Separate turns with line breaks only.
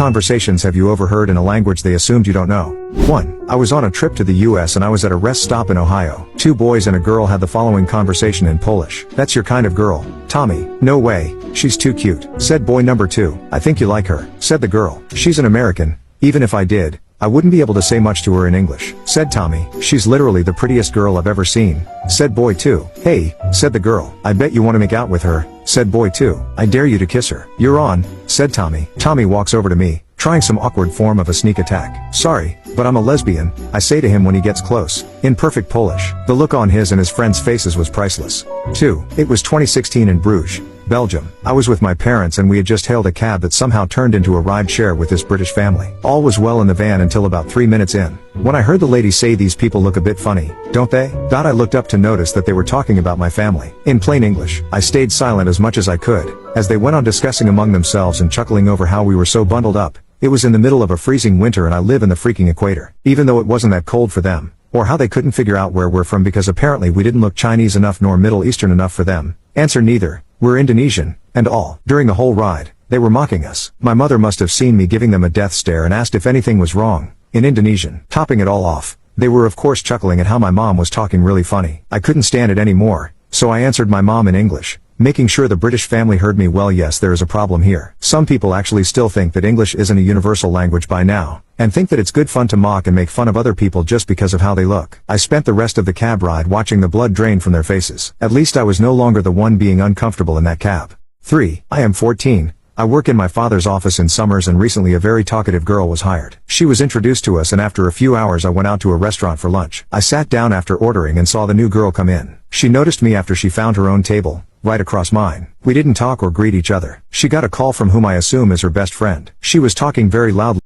conversations have you overheard in a language they assumed you don't know? 1. I was on a trip to the US and I was at a rest stop in Ohio. Two boys and a girl had the following conversation in Polish. "That's your kind of girl, Tommy." "No way, she's too cute," said boy number 2. "I think you like her," said the girl. "She's an American. Even if I did, I wouldn't be able to say much to her in English," said Tommy. "She's literally the prettiest girl I've ever seen," said boy 2. "Hey," said the girl. "I bet you want to make out with her," said boy 2. "I dare you to kiss her." "You're on," said Tommy. Tommy walks over to me, trying some awkward form of a sneak attack. "Sorry, but I'm a lesbian," I say to him when he gets close, in perfect Polish. The look on his and his friends' faces was priceless. 2. It was 2016 in Bruges, Belgium. I was with my parents and we had just hailed a cab that somehow turned into a ride share with this British family. All was well in the van until about 3 minutes in, when I heard the lady say, "These people look a bit funny, don't they?" I looked up to notice that they were talking about my family. In plain English, I stayed silent as much as I could, as they went on discussing among themselves and chuckling over how we were so bundled up. It was in the middle of a freezing winter and I live in the freaking equator. Even though it wasn't that cold for them, or how they couldn't figure out where we're from because apparently we didn't look Chinese enough nor Middle Eastern enough for them. Answer: neither. We're Indonesian, and all. During the whole ride, they were mocking us. My mother must have seen me giving them a death stare and asked if anything was wrong, in Indonesian. Topping it all off, they were of course chuckling at how my mom was talking really funny. I couldn't stand it anymore, so I answered my mom in English, making sure the British family heard me well. "Yes, there is a problem here. Some people actually still think that English isn't a universal language by now, and think that it's good fun to mock and make fun of other people just because of how they look." I spent the rest of the cab ride watching the blood drain from their faces. At least I was no longer the one being uncomfortable in that cab. 3. I am 14. I work in my father's office in summers and recently a very talkative girl was hired. She was introduced to us and after a few hours I went out to a restaurant for lunch. I sat down after ordering and saw the new girl come in. She noticed me after she found her own table, right across mine. We didn't talk or greet each other. She got a call from whom I assume is her best friend. She was talking very loudly.